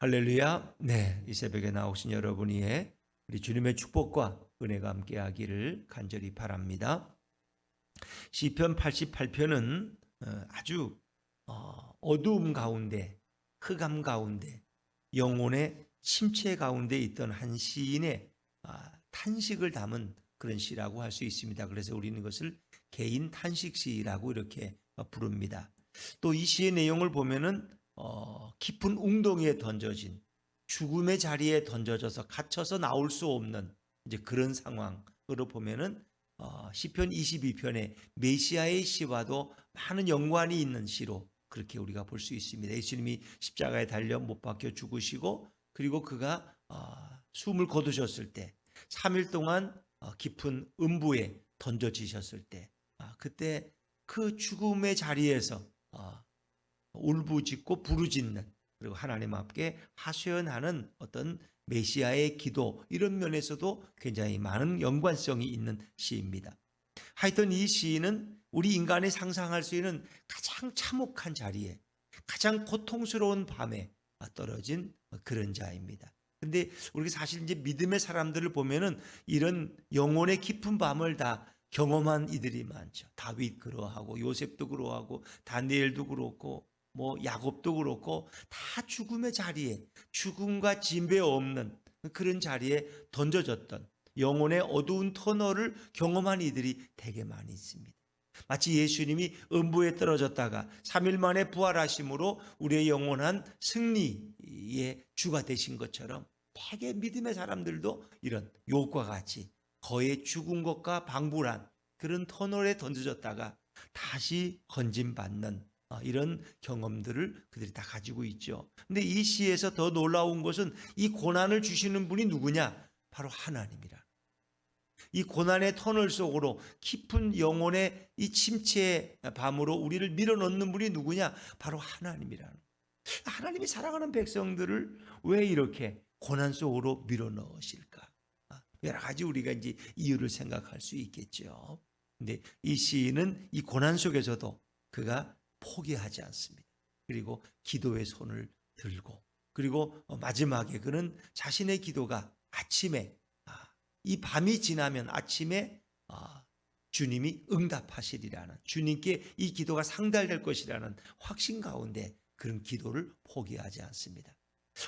할렐루야. 네, 이 새벽에 나오신 여러분의 우리 주님의 축복과 은혜가 함께하기를 간절히 바랍니다. 시편 88편은 아주 어두움 가운데, 흑암 가운데, 영혼의 침체 가운데 있던 한 시인의 탄식을 담은 그런 시라고 할 수 있습니다. 그래서 우리는 이것을 개인 탄식시라고 이렇게 부릅니다. 또 이 시의 내용을 보면은 깊은 웅덩이에 던져진, 죽음의 자리에 던져져서 갇혀서 나올 수 없는 이제 그런 상황으로 보면은 시편 22편의 메시아의 시와도 많은 연관이 있는 시로 그렇게 우리가 볼 수 있습니다. 예수님이 십자가에 달려 못 박혀 죽으시고, 그리고 그가 숨을 거두셨을 때 3일 동안 깊은 음부에 던져지셨을 때, 그때 그 죽음의 자리에서 울부짖고 부르짖는, 그리고 하나님 앞에 하소연하는 어떤 메시아의 기도, 이런 면에서도 굉장히 많은 연관성이 있는 시입니다. 하여튼 이 시인은 우리 인간이 상상할 수 있는 가장 참혹한 자리에, 가장 고통스러운 밤에 떨어진 그런 자입니다. 근데 우리가 사실 이제 믿음의 사람들을 보면은 이런 영혼의 깊은 밤을 다 경험한 이들이 많죠. 다윗 그러하고 요셉도 그러하고 다니엘도 그렇고 뭐 야곱도 그렇고, 다 죽음의 자리에, 죽음과 진배 없는 그런 자리에 던져졌던 영혼의 어두운 터널을 경험한 이들이 되게 많이 있습니다. 마치 예수님이 음부에 떨어졌다가 3일 만에 부활하심으로 우리의 영원한 승리의 주가 되신 것처럼, 되게 믿음의 사람들도 이런 욥과 같이 거의 죽은 것과 방불한 그런 터널에 던져졌다가 다시 건짐받는 이런 경험들을 그들이 다 가지고 있죠. 근데 이 시에서 더 놀라운 것은 이 고난을 주시는 분이 누구냐? 바로 하나님이라. 이 고난의 터널 속으로 깊은 영혼의 이 침체의 밤으로 우리를 밀어넣는 분이 누구냐? 바로 하나님이라는. 하나님이 사랑하는 백성들을 왜 이렇게 고난 속으로 밀어넣으실까? 여러 가지 우리가 이제 이유를 생각할 수 있겠죠. 근데 이 시인은 이 고난 속에서도 그가 포기하지 않습니다. 그리고 기도의 손을 들고, 그리고 마지막에 그는 자신의 기도가 아침에, 이 밤이 지나면 아침에 주님이 응답하시리라는, 주님께 이 기도가 상달될 것이라는 확신 가운데 그런 기도를 포기하지 않습니다.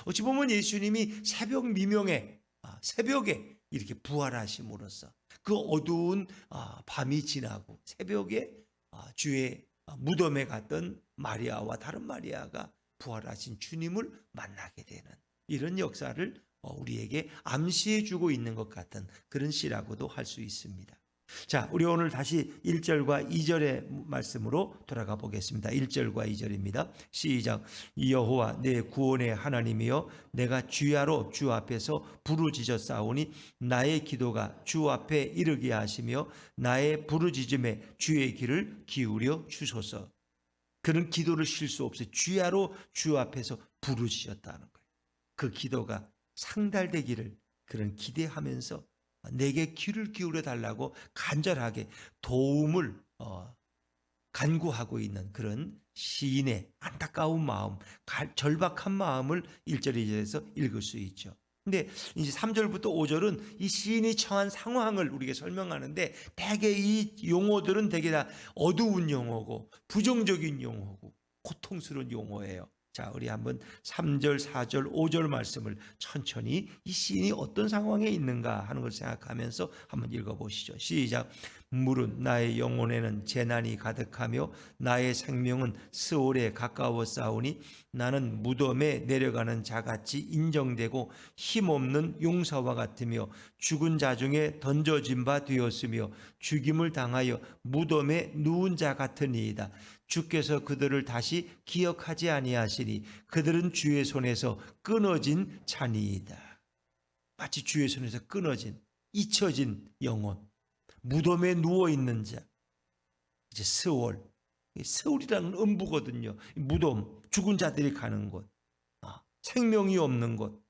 어찌 보면 예수님이 새벽 미명에, 새벽에 이렇게 부활하심으로써 그 어두운 밤이 지나고 새벽에 주의 무덤에 갔던 마리아와 다른 마리아가 부활하신 주님을 만나게 되는 이런 역사를 우리에게 암시해 주고 있는 것 같은 그런 시라고도 할 수 있습니다. 자, 우리 오늘 다시 1절과 2절의 말씀으로 돌아가 보겠습니다. 1절과 2절입니다. 시작. 여호와 내 구원의 하나님이여, 내가 주야로 주 앞에서 부르짖었사오니 나의 기도가 주 앞에 이르게 하시며 나의 부르짖음에 주의 귀를 기울여 주소서. 그는 기도를 쉴 수 없어요. 주야로 주 앞에서 부르짖었다는 거예요. 그 기도가 상달되기를 그런 기대하면서 내게 귀를 기울여 달라고 간절하게 도움을 간구하고 있는 그런 시인의 안타까운 마음, 절박한 마음을 1절, 2절에서 읽을 수 있죠. 근데 이제 3절부터 5절은 이 시인이 처한 상황을 우리에게 설명하는데, 대개 이 용어들은 대개 다 어두운 용어고 부정적인 용어고 고통스러운 용어예요. 자, 우리 한번 3절, 4절, 5절 말씀을 천천히 이 시인이 어떤 상황에 있는가 하는 걸 생각하면서 한번 읽어보시죠. 시작. 물은 나의 영혼에는 재난이 가득하며 나의 생명은 스올에 가까워 싸우니 나는 무덤에 내려가는 자같이 인정되고 힘없는 용사와 같으며 죽은 자 중에 던져진 바 되었으며 죽임을 당하여 무덤에 누운 자 같으니이다. 주께서 그들을 다시 기억하지 아니하시니 그들은 주의 손에서 끊어진 자니이다. 마치 주의 손에서 끊어진, 잊혀진 영혼, 무덤에 누워있는 자, 이제 스올, 스올이라는 음부거든요. 무덤, 죽은 자들이 가는 곳, 생명이 없는 곳,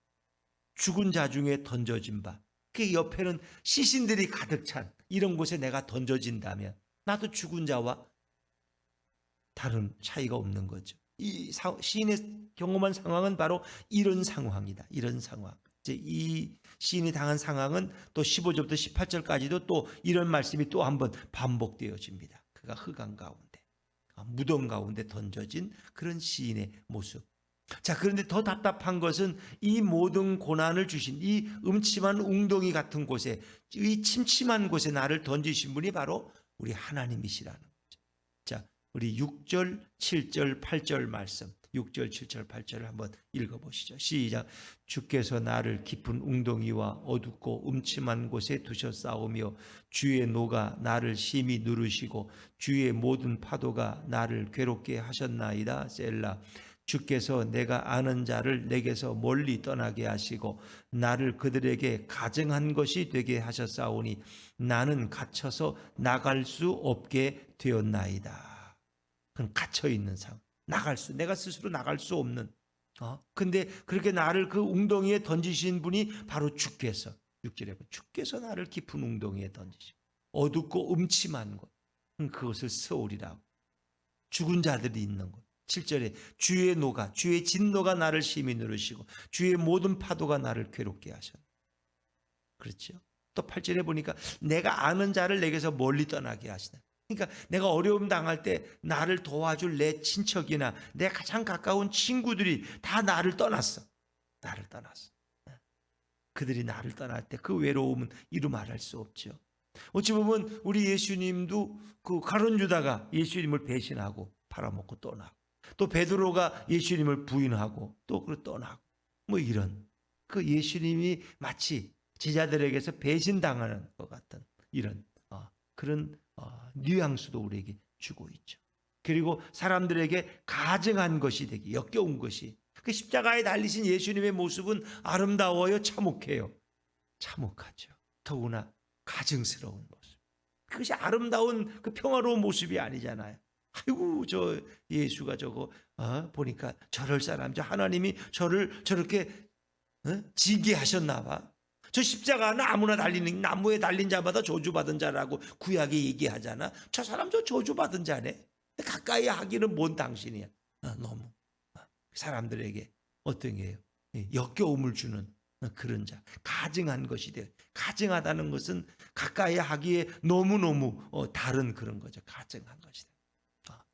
죽은 자 중에 던져진 바, 그 옆에는 시신들이 가득 찬 이런 곳에 내가 던져진다면 나도 죽은 자와 다른 차이가 없는 거죠. 시인의 경험한 상황은 바로 이런 상황이다. 이런 상황. 이제 이 시인이 당한 상황은 또 15절부터 18절까지도 또 이런 말씀이 또 한번 반복되어집니다. 그가 흑암 가운데, 무덤 가운데 던져진 그런 시인의 모습. 자, 그런데 더 답답한 것은 이 모든 고난을 주신 이 음침한 웅덩이 같은 곳에, 이 침침한 곳에 나를 던지신 분이 바로 우리 하나님이시라는 거죠. 자, 우리 6절, 7절, 8절 말씀, 6절, 7절, 8절을 한번 읽어보시죠. 시작. 주께서 나를 깊은 웅덩이와 어둡고 음침한 곳에 두셨사오며 주의 노가 나를 심히 누르시고 주의 모든 파도가 나를 괴롭게 하셨나이다. 셀라. 주께서 내가 아는 자를 내게서 멀리 떠나게 하시고 나를 그들에게 가증한 것이 되게 하셨사오니 나는 갇혀서 나갈 수 없게 되었나이다. 그건 갇혀 있는 상황. 내가 스스로 나갈 수 없는. 근데 그렇게 나를 그 웅덩이에 던지신 분이 바로 주께서, 6절에 주께서 나를 깊은 웅덩이에 던지시고 어둡고 음침한 곳, 그것을 스올이라고, 죽은 자들이 있는 곳. 7절에 주의 노가, 주의 진노가 나를 심히 누르시고 주의 모든 파도가 나를 괴롭게 하셨네. 그렇죠? 또 8절에 보니까 내가 아는 자를 내게서 멀리 떠나게 하시네. 그러니까 내가 어려움 당할 때 나를 도와줄 내 친척이나 내 가장 가까운 친구들이 다 나를 떠났어. 나를 떠났어. 그들이 나를 떠날 때 그 외로움은 이루 말할 수 없죠. 어찌 보면 우리 예수님도 그 가룟 유다가 예수님을 배신하고 팔아먹고 떠나고, 또 베드로가 예수님을 부인하고 또 떠나고, 뭐 이런 그 예수님이 마치 제자들에게서 배신당하는 것 같은 이런 그런 뉘앙스도 우리에게 주고 있죠. 그리고 사람들에게 가증한 것이 되기, 역겨운 것이, 그 십자가에 달리신 예수님의 모습은 아름다워요, 참혹해요? 참혹하죠. 더구나 가증스러운 모습. 그것이 아름다운 그 평화로운 모습이 아니잖아요. 아이고, 저 예수가 저거 보니까 저럴 사람, 저 하나님이 저를 저렇게 징계하셨나 봐. 저 십자가는 아무나 달리는, 나무에 달린 자마다 저주받은 자라고 구약에 얘기하잖아. 저 사람 저 저주받은 자네. 가까이 하기는 뭔 당신이야. 너무 사람들에게 어떤 게요? 역겨움을 주는 그런 자, 가증한 것이 돼. 가증하다는 것은 가까이 하기에 너무너무 다른 그런 거죠. 가증한 것이다.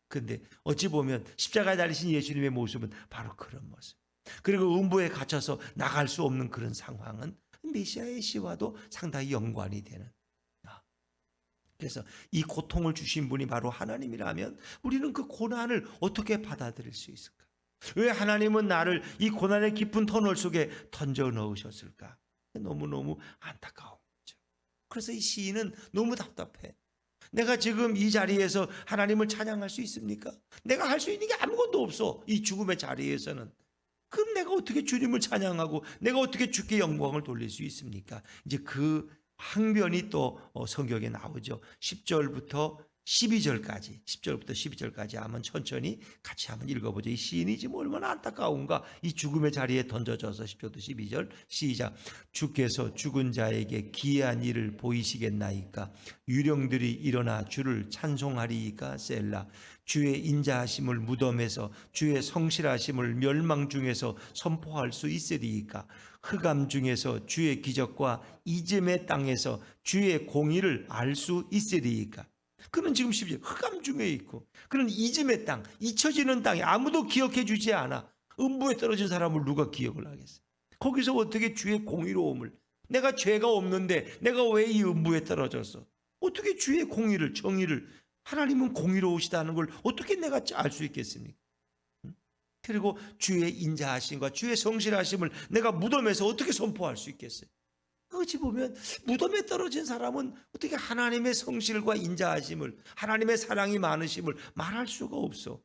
근데 어찌 보면 십자가에 달리신 예수님의 모습은 바로 그런 모습. 그리고 음부에 갇혀서 나갈 수 없는 그런 상황은 메시아의 시와도 상당히 연관이 되는. 그래서 이 고통을 주신 분이 바로 하나님이라면 우리는 그 고난을 어떻게 받아들일 수 있을까? 왜 하나님은 나를 이 고난의 깊은 터널 속에 던져 넣으셨을까? 너무너무 안타까운 거죠. 그래서 이 시인은 너무 답답해. 내가 지금 이 자리에서 하나님을 찬양할 수 있습니까? 내가 할 수 있는 게 아무것도 없어. 이 죽음의 자리에서는. 그럼 내가 어떻게 주님을 찬양하고 내가 어떻게 주께 영광을 돌릴 수 있습니까? 이제 그 항변이 또 성경에 나오죠. 10절부터 12절까지, 10절부터 12절까지 한번 천천히 같이 한번 읽어보죠. 이 시인이 지금 얼마나 안타까운가. 이 죽음의 자리에 던져져서 10절부터 12절 시작. 주께서 죽은 자에게 기이한 일을 보이시겠나이까? 유령들이 일어나 주를 찬송하리이까? 셀라. 주의 인자하심을 무덤에서, 주의 성실하심을 멸망 중에서 선포할 수 있으리이까? 흑암 중에서 주의 기적과 이즘의 땅에서 주의 공의를 알 수 있으리이까? 그는 지금 10절 흑암 중에 있고, 그는 이즘의 땅, 잊혀지는 땅에 아무도 기억해 주지 않아. 음부에 떨어진 사람을 누가 기억을 하겠어요? 거기서 어떻게 주의 공의로움을, 내가 죄가 없는데 내가 왜 이 음부에 떨어졌어? 어떻게 주의 공의를, 정의를, 하나님은 공의로우시다는 걸 어떻게 내가 알 수 있겠습니까? 그리고 주의 인자하심과 주의 성실하심을 내가 무덤에서 어떻게 선포할 수 있겠어요? 어찌 보면 무덤에 떨어진 사람은 어떻게 하나님의 성실과 인자하심을, 하나님의 사랑이 많으심을 말할 수가 없어.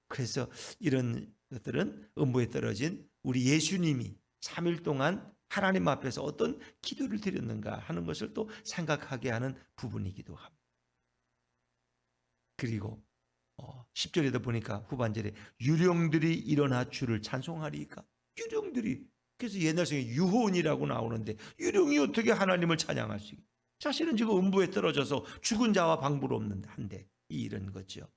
그래서 이런 것들은 음부에 떨어진 우리 예수님이 3일 동안 하나님 앞에서 어떤 기도를 드렸는가 하는 것을 또 생각하게 하는 부분이기도 합니다. 그리고 10절에도 보니까 후반절에 유령들이 일어나 주를 찬송하리까? 유령들이, 그래서 옛날 성에 유혼이라고 나오는데 유령이 어떻게 하나님을 찬양할 수 있게? 자신은 지금 음부에 떨어져서 죽은 자와 방불 없는 한데 이런 거죠.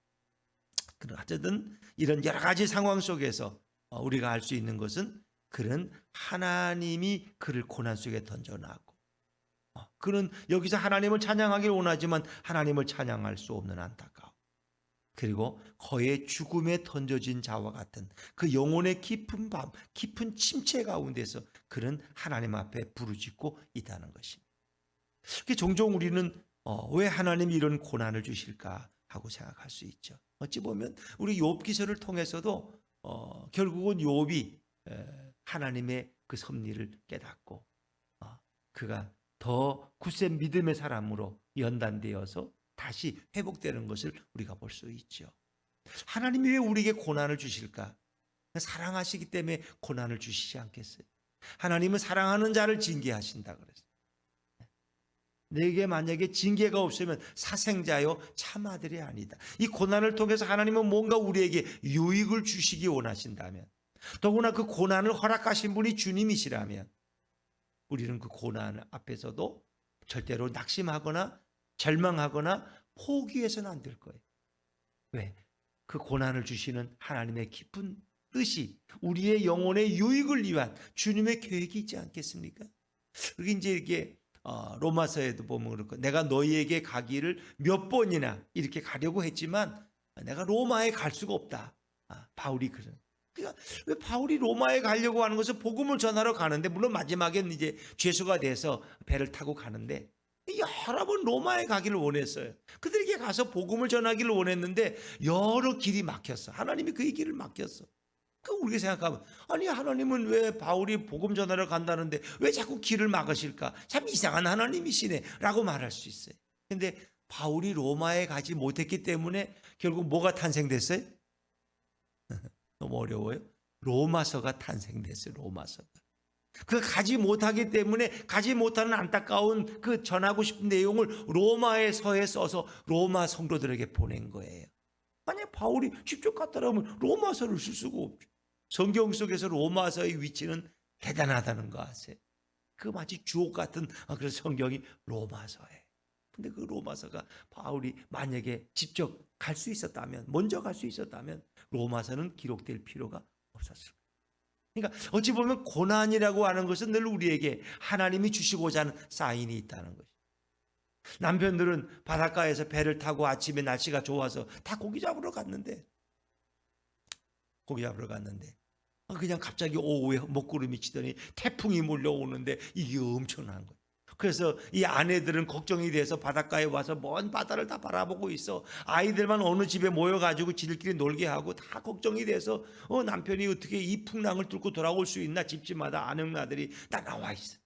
어쨌든 이런 여러 가지 상황 속에서 우리가 알 수 있는 것은 그는 하나님이 그를 고난 속에 던져놨고, 그는 여기서 하나님을 찬양하기를 원하지만 하나님을 찬양할 수 없는 안타까움, 그리고 거의 죽음에 던져진 자와 같은 그 영혼의 깊은 밤, 깊은 침체 가운데서 그는 하나님 앞에 부르짖고 있다는 것입니다. 종종 우리는 왜 하나님이 이런 고난을 주실까 하고 생각할 수 있죠. 어찌 보면 우리 욥 기서를 통해서도 결국은 욥이 하나님의 그 섭리를 깨닫고 그가 더 굳센 믿음의 사람으로 연단되어서 다시 회복되는 것을 우리가 볼 수 있죠. 하나님이 왜 우리에게 고난을 주실까? 사랑하시기 때문에 고난을 주시지 않겠어요? 하나님은 사랑하는 자를 징계하신다 그랬어요. 내게 만약에 징계가 없으면 사생자요 참 아들이 아니다. 이 고난을 통해서 하나님은 뭔가 우리에게 유익을 주시기 원하신다면, 더구나 그 고난을 허락하신 분이 주님이시라면 우리는 그 고난 앞에서도 절대로 낙심하거나 절망하거나 포기해서는 안 될 거예요. 왜? 그 고난을 주시는 하나님의 깊은 뜻이 우리의 영혼의 유익을 위한 주님의 계획이 있지 않겠습니까? 그게 이제 이렇게 로마서에도 보면 그렇고, 내가 너희에게 가기를 몇 번이나 이렇게 가려고 했지만 내가 로마에 갈 수가 없다. 바울이 그런. 그러니까 왜 바울이 로마에 가려고 하는 것은 복음을 전하러 가는데, 물론 마지막엔 이제 죄수가 돼서 배를 타고 가는데 여러 번 로마에 가기를 원했어요. 그들에게 가서 복음을 전하기를 원했는데 여러 길이 막혔어. 하나님이 그의 길을 막혔어. 우리가 생각하면, 아니 하나님은 왜 바울이 복음 전하러 간다는데 왜 자꾸 길을 막으실까? 참 이상한 하나님이시네 라고 말할 수 있어요. 근데 바울이 로마에 가지 못했기 때문에 결국 뭐가 탄생됐어요? 너무 어려워요. 로마서가 탄생됐어요. 로마서가. 그 가지 못하기 때문에 가지 못하는 안타까운 그 전하고 싶은 내용을 로마서에 써서 로마 성도들에게 보낸 거예요. 만약 바울이 직접 갔다라면 로마서를 쓸 수가 없죠. 성경 속에서 로마서의 위치는 대단하다는 거 아세요? 그 마치 주옥 같은 그런 성경이 로마서예요. 근데 그 로마서가 바울이 만약에 직접 갈 수 있었다면, 먼저 갈 수 있었다면 로마서는 기록될 필요가 없었을 거예요. 그러니까 어찌 보면 고난이라고 하는 것은 늘 우리에게 하나님이 주시고자 하는 사인이 있다는 것이죠. 남편들은 바닷가에서 배를 타고 아침에 날씨가 좋아서 다 고기 잡으러 갔는데 그냥 갑자기 오후에 먹구름이 치더니 태풍이 몰려오는데 이게 엄청난 거예요. 그래서 이 아내들은 걱정이 돼서 바닷가에 와서 먼 바다를 다 바라보고 있어. 아이들만 어느 집에 모여가지고 지들끼리 놀게 하고 다 걱정이 돼서 남편이 어떻게 이 풍랑을 뚫고 돌아올 수 있나 집집마다 아내들이 다 나와 있어.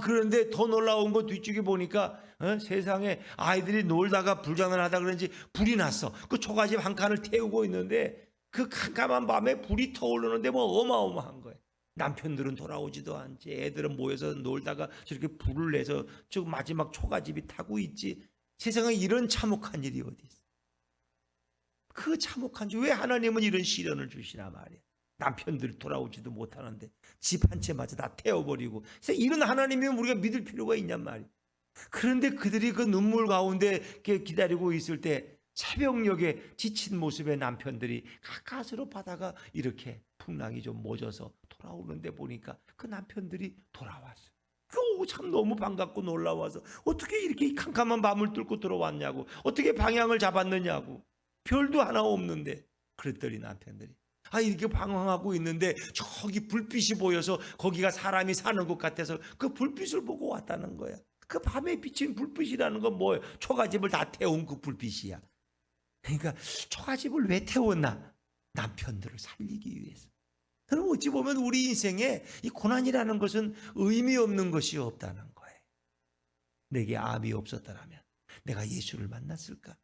그런데 더 놀라운 거 뒤쪽에 보니까 세상에 아이들이 놀다가 불장난 하다 그런지 불이 났어. 그 초가집 한 칸을 태우고 있는데 그 캄캄한 밤에 불이 타오르는데 뭐 어마어마한 거예요. 남편들은 돌아오지도 않지. 애들은 모여서 놀다가 저렇게 불을 내서 저 마지막 초가집이 타고 있지. 세상에 이런 참혹한 일이 어디 있어. 그 참혹한 일, 왜 하나님은 이런 시련을 주시나 말이야. 남편들 돌아오지도 못하는데 집 한 채마저 다 태워버리고, 이런 하나님이면 우리가 믿을 필요가 있냔 말이야. 그런데 그들이 그 눈물 가운데 기다리고 있을 때 새벽녘에 지친 모습의 남편들이 가까스로 바다가 이렇게 풍랑이 좀 멎어서 돌아오는데 보니까 그 남편들이 돌아왔어요. 참 너무 반갑고 놀라워서 어떻게 이렇게 캄캄한 밤을 뚫고 들어왔냐고, 어떻게 방향을 잡았느냐고, 별도 하나 없는데. 그랬더니 남편들이 이렇게 방황하고 있는데 저기 불빛이 보여서 거기가 사람이 사는 곳 같아서 그 불빛을 보고 왔다는 거야. 그 밤에 비친 불빛이라는 건 뭐예요? 초가집을 다 태운 그 불빛이야. 그러니까 초가집을 왜 태웠나? 남편들을 살리기 위해서. 그럼 어찌 보면 우리 인생에 이 고난이라는 것은 의미 없는 것이 없다는 거예요. 내게 암이 없었더라면 내가 예수를 만났을까?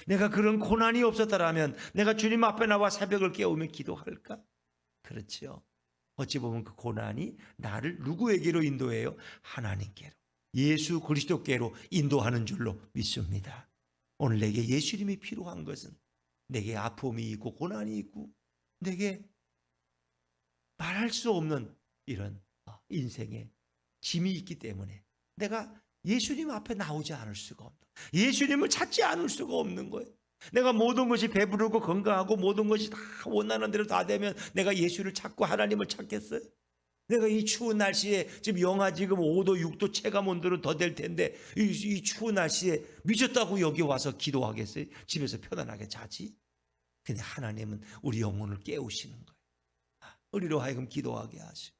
내가 그런 고난이 없었더라면 내가 주님 앞에 나와 새벽을 깨우며 기도할까? 그렇죠. 어찌 보면 그 고난이 나를 누구에게로 인도해요? 하나님께로, 예수 그리스도께로 인도하는 줄로 믿습니다. 오늘 내게 예수님이 필요한 것은, 내게 아픔이 있고 고난이 있고 내게 말할 수 없는 이런 인생의 짐이 있기 때문에 내가 예수님 앞에 나오지 않을 수가 없다. 예수님을 찾지 않을 수가 없는 거예요. 내가 모든 것이 배부르고 건강하고 모든 것이 다 원하는 대로 다 되면 내가 예수를 찾고 하나님을 찾겠어요? 내가 이 추운 날씨에 지금 영하 지금 5도 6도 체감 온도는 더 될 텐데 이 추운 날씨에 미쳤다고 여기 와서 기도하겠어요? 집에서 편안하게 자지? 근데 하나님은 우리 영혼을 깨우시는 거예요. 우리로 하여금 기도하게 하시고.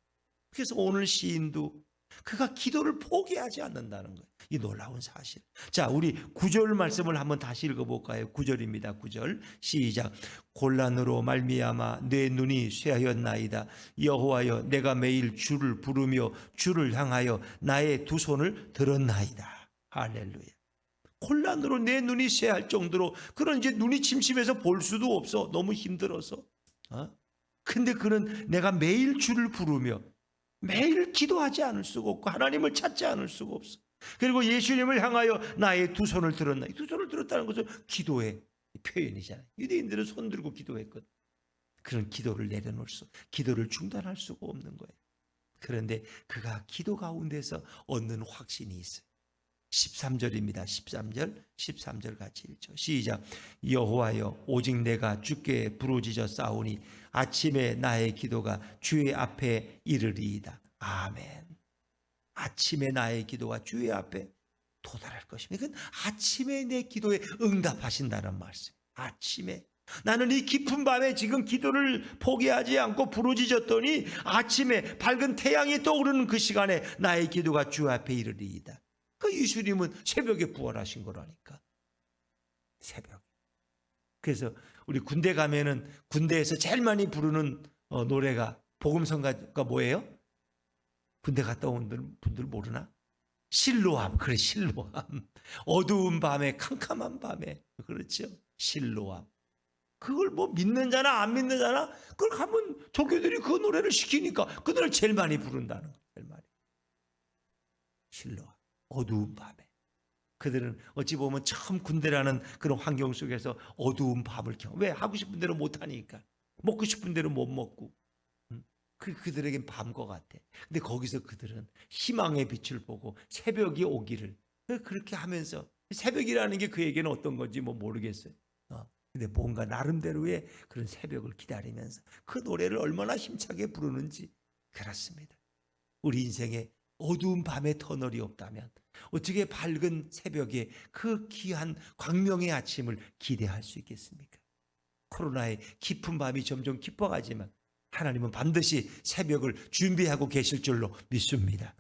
그래서 오늘 시인도 그가 기도를 포기하지 않는다는 거예요. 이 놀라운 사실. 자, 우리 9절 말씀을 한번 다시 읽어볼까요? 9절입니다. 9절 시작. 곤란으로 말미암아 내 눈이 쇠하였나이다. 여호와여, 내가 매일 주를 부르며 주를 향하여 나의 두 손을 들었나이다. 할렐루야. 곤란으로 내 눈이 쇠할 정도로, 그런 이제 눈이 침침해서 볼 수도 없어. 너무 힘들어서. 근데 그는 내가 매일 주를 부르며 매일 기도하지 않을 수가 없고 하나님을 찾지 않을 수가 없어. 그리고 예수님을 향하여 나의 두 손을 들었나. 두 손을 들었다는 것은 기도의 표현이잖아요. 유대인들은 손 들고 기도했거든. 그런 기도를 내려놓을 수, 기도를 중단할 수가 없는 거예요. 그런데 그가 기도 가운데서 얻는 확신이 있어요. 13절입니다. 13절 같이 읽죠. 시작. 여호와여, 오직 내가 주께 부르짖어 싸우니 아침에 나의 기도가 주의 앞에 이르리이다. 아멘. 아침에 나의 기도가 주의 앞에 도달할 것입니다. 이건 아침에 내 기도에 응답하신다는 말씀. 아침에 나는 이 깊은 밤에 지금 기도를 포기하지 않고 부르짖었더니 아침에 밝은 태양이 떠오르는 그 시간에 나의 기도가 주 앞에 이르리이다. 그 예수님은 새벽에 부활하신 거라니까. 새벽. 그래서 우리 군대 가면은 군대에서 제일 많이 부르는 노래가 복음성가가 뭐예요? 군대 갔다 온 분들 모르나? 실로암. 그래, 실로암. 어두운 밤에, 캄캄한 밤에. 그렇죠? 실로암. 그걸 뭐 믿는 자나 안 믿는 자나 그걸 가면 조교들이 그 노래를 시키니까 그 노래를 제일 많이 부른다는 거예요. 제일 많이. 실로암. 어두운 밤에. 그들은 어찌 보면 처음 군대라는 그런 환경 속에서 어두운 밤을 경험. 왜? 하고 싶은 대로 못 하니까. 먹고 싶은 대로 못 먹고. 그들에겐 밤과 같아. 근데 거기서 그들은 희망의 빛을 보고 새벽이 오기를 그렇게 하면서, 새벽이라는 게 그에게는 어떤 건지 뭐 모르겠어요. 근데 뭔가 나름대로의 그런 새벽을 기다리면서 그 노래를 얼마나 힘차게 부르는지. 그렇습니다. 우리 인생에 어두운 밤의 터널이 없다면 어떻게 밝은 새벽에 그 귀한 광명의 아침을 기대할 수 있겠습니까? 코로나의 깊은 밤이 점점 깊어가지만 하나님은 반드시 새벽을 준비하고 계실 줄로 믿습니다.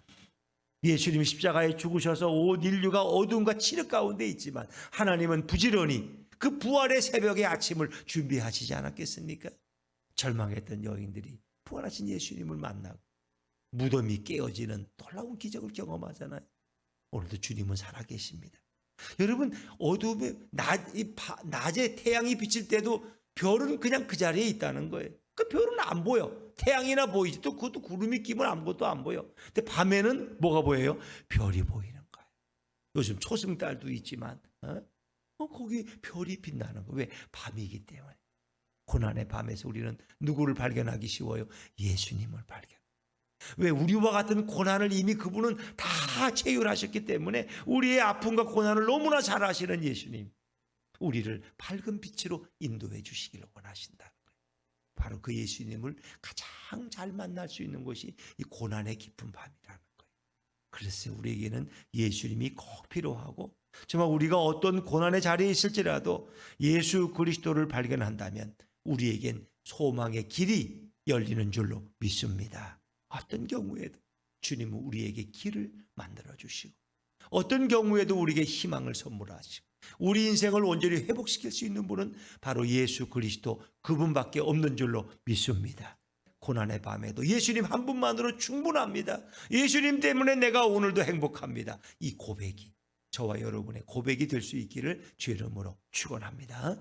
예수님이 십자가에 죽으셔서 온 인류가 어둠과 칠흑 가운데 있지만 하나님은 부지런히 그 부활의 새벽의 아침을 준비하시지 않았겠습니까? 절망했던 여인들이 부활하신 예수님을 만나고 무덤이 깨어지는 놀라운 기적을 경험하잖아요. 오늘도 주님은 살아계십니다. 여러분, 어둠에 낮에 태양이 비칠 때도 별은 그냥 그 자리에 있다는 거예요. 그 별은 안 보여. 태양이나 보이지. 또 그것도 구름이 끼면 아무것도 안 보여. 근데 밤에는 뭐가 보여요? 별이 보이는 거예요. 요즘 초승달도 있지만 거기 별이 빛나는 거예요. 왜? 밤이기 때문에. 고난의 밤에서 우리는 누구를 발견하기 쉬워요? 예수님을 발견. 왜? 우리와 같은 고난을 이미 그분은 다 체휼하셨기 때문에 우리의 아픔과 고난을 너무나 잘 아시는 예수님, 우리를 밝은 빛으로 인도해 주시기를 원하신다. 바로 그 예수님을 가장 잘 만날 수 있는 것이 이 고난의 깊은 밤이라는 거예요. 그래서 우리에게는 예수님이 꼭 필요하고, 정말 우리가 어떤 고난의 자리에 있을지라도 예수 그리스도를 발견한다면 우리에겐 소망의 길이 열리는 줄로 믿습니다. 어떤 경우에도 주님은 우리에게 길을 만들어 주시고, 어떤 경우에도 우리에게 희망을 선물하시고, 우리 인생을 온전히 회복시킬 수 있는 분은 바로 예수 그리스도, 그분밖에 없는 줄로 믿습니다. 고난의 밤에도 예수님 한 분만으로 충분합니다. 예수님 때문에 내가 오늘도 행복합니다. 이 고백이 저와 여러분의 고백이 될 수 있기를 주의 이름으로 축원합니다.